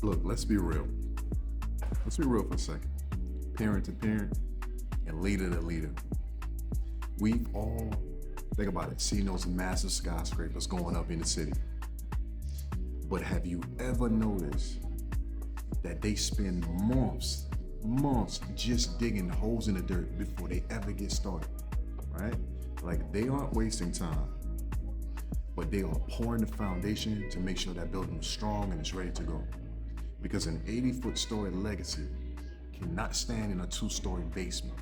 Look, let's be real. Let's be real for a second. Parent to parent and leader to leader. We've all, think about it, seen those massive skyscrapers going up in the city. But have you ever noticed that they spend months just digging holes in the dirt before they ever get started, right? Like they aren't wasting time, but they are pouring the foundation to make sure that building is strong and it's ready to go. Because an 80-foot story legacy cannot stand in a 2-story basement.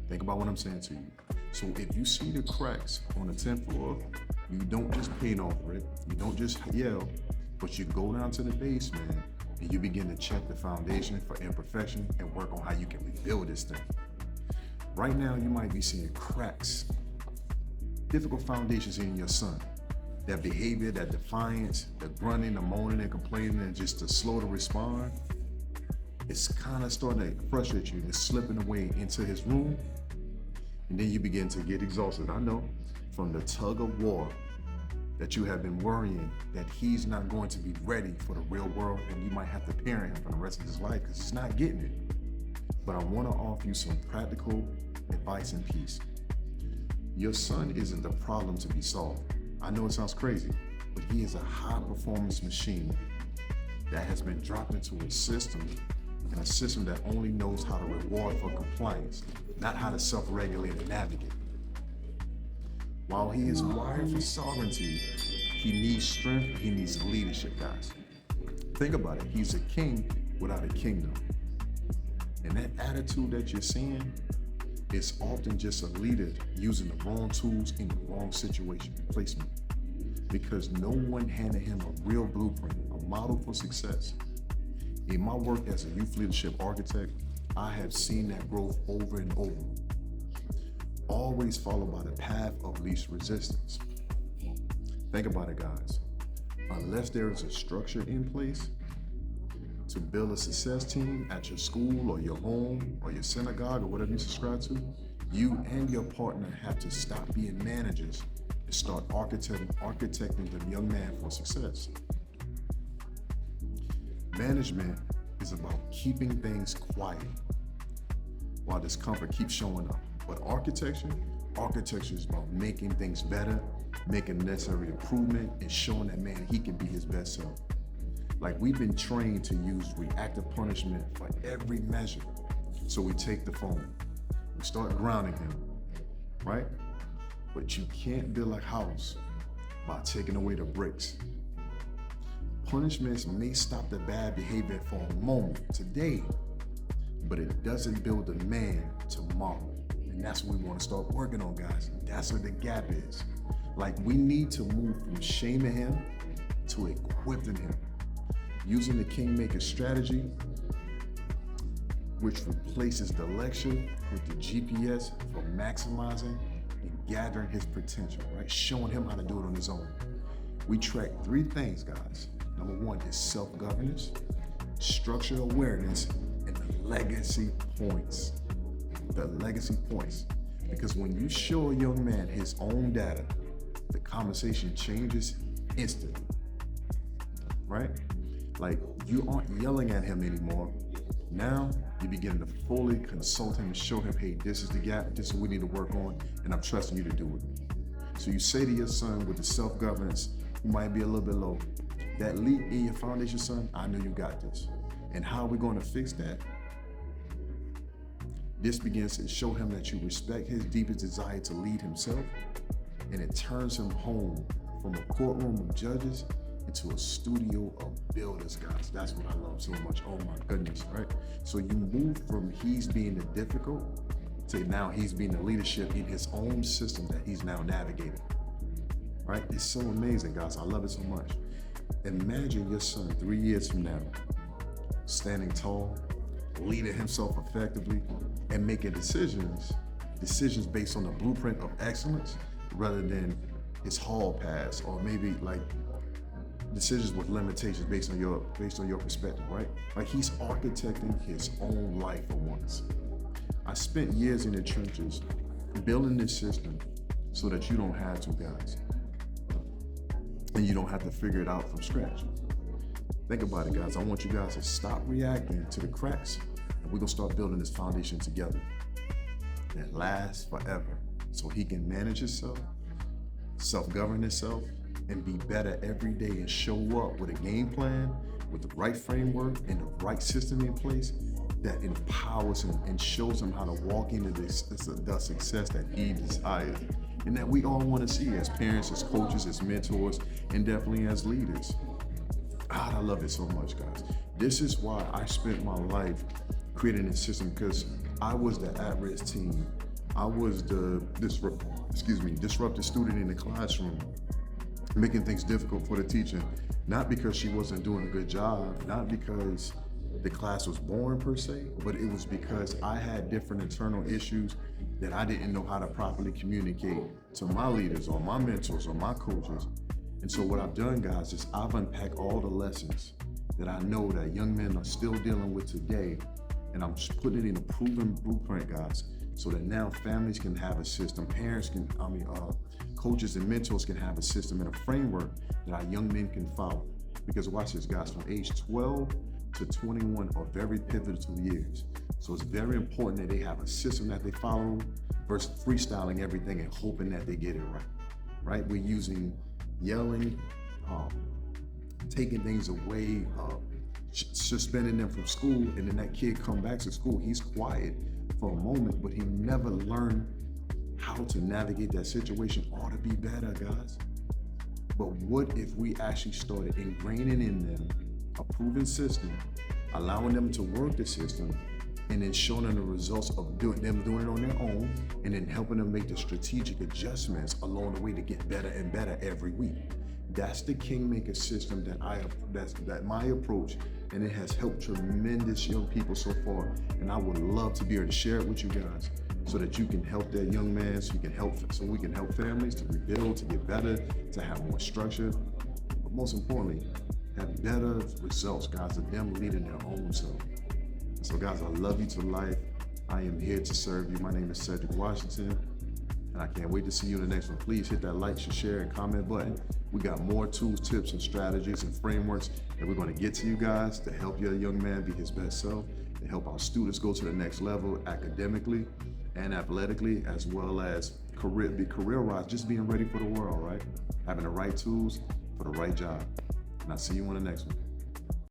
Think about what I'm saying to you. So if you see the cracks on the 10th floor, you don't just paint over it, you don't just yell, but you go down to the basement and you begin to check the foundation for imperfection and work on how you can rebuild this thing. Right now, you might be seeing cracks, difficult foundations in your son. That behavior, that defiance, the grunting, the moaning and complaining, and just the slow to respond, it's kind of starting to frustrate you. It's slipping away into his room, and then you begin to get exhausted. I know from the tug of war that you have been worrying that he's not going to be ready for the real world, and you might have to parent him for the rest of his life because he's not getting it. But I want to offer you some practical advice and peace. Your son isn't the problem to be solved. I know it sounds crazy, but he is a high-performance machine that has been dropped into a system, and a system that only knows how to reward for compliance, not how to self-regulate and navigate. While he is wired for sovereignty, he needs strength, he needs leadership, guys. Think about it, he's a king without a kingdom. And that attitude that you're seeing is often just a leader using the wrong tools in the wrong situation, placement. Because no one handed him a real blueprint, a model for success. In my work as a youth leadership architect, I have seen that growth over and over. Always followed by the path of least resistance. Think about it, guys. Unless there is a structure in place to build a success team at your school or your home or your synagogue or whatever you subscribe to, you and your partner have to stop being managers and start architecting the young man for success. Management is about keeping things quiet while discomfort keeps showing up. But architecture is about making things better, making necessary improvement, and showing that man he can be his best self. Like we've been trained to use reactive punishment for every measure. So we take the phone, we start grounding him, right? But you can't build a house by taking away the bricks. Punishments may stop the bad behavior for a moment today, but it doesn't build a man tomorrow. And that's what we want to start working on, guys. That's where the gap is. Like we need to move from shaming him to equipping him. Using the Kingmaker strategy, which replaces the lecture with the GPS for maximizing and gathering his potential, right? Showing him how to do it on his own. We track 3 things, guys. Number 1 is self-governance, structure awareness, and the legacy points. The legacy points. Because when you show a young man his own data, the conversation changes instantly, right? Like you aren't yelling at him anymore. Now you begin to fully consult him and show him, hey, this is the gap, this is what we need to work on, and I'm trusting you to do it. So you say to your son with the self-governance, who might be a little bit low, that leak in your foundation, son, I know you got this. And how are we going to fix that? This begins to show him that you respect his deepest desire to lead himself, and it turns him home from a courtroom of judges into a studio of builders, guys. That's what I love so much. Oh my goodness, right? So you move from he's being the difficult to now he's being the leadership in his own system that he's now navigating, right? It's so amazing, guys. I love it so much. Imagine your son 3 years from now, standing tall, leading himself effectively, and making decisions based on the blueprint of excellence rather than his hall pass, or maybe like decisions with limitations based on your perspective, right? Like he's architecting his own life for once. I spent years in the trenches building this system so that you don't have to, guys. And you don't have to figure it out from scratch. Think about it, guys. I want you guys to stop reacting to the cracks, and we're gonna start building this foundation together that lasts forever, so he can manage himself, self-govern himself, and be better every day and show up with a game plan, with the right framework and the right system in place that empowers him and shows him how to walk into the success that he desires and that we all want to see as parents, as coaches, as mentors, and definitely as leaders. God, I love it so much, guys. This is why I spent my life creating a system, because I was the at-risk teen. I was the disruptive student in the classroom, making things difficult for the teacher, not because she wasn't doing a good job, not because the class was boring per se, but it was because I had different internal issues that I didn't know how to properly communicate to my leaders or my mentors or my coaches. And so what I've done, guys, is I've unpacked all the lessons that I know that young men are still dealing with today, and I'm just putting it in a proven blueprint, guys, so that now families can have a system, coaches and mentors can have a system and a framework that our young men can follow. Because watch this, guys, from age 12 to 21 are very pivotal years. So it's very important that they have a system that they follow versus freestyling everything and hoping that they get it right? We're using yelling, taking things away, suspending them from school, and then that kid come back to school, he's quiet for a moment, but he never learned how to navigate that situation or to be better, guys. But what if we actually started ingraining in them a proven system, allowing them to work the system, and then showing them the results of doing it on their own, and then helping them make the strategic adjustments along the way to get better and better every week. That's the Kingmaker system that my approach, and it has helped tremendous young people so far. And I would love to be able to share it with you guys so that you can help that young man, so we can help families to rebuild, to get better, to have more structure, but most importantly, have better results, guys, of them leading their own self. So guys, I love you to life. I am here to serve you. My name is Cedric Washington, and I can't wait to see you in the next one. Please hit that like, share, and comment button. We got more tools, tips, and strategies and frameworks that we're going to get to you guys to help your young man be his best self, to help our students go to the next level academically and athletically, as well as career-wise, just being ready for the world, right? Having the right tools for the right job. And I'll see you on the next one.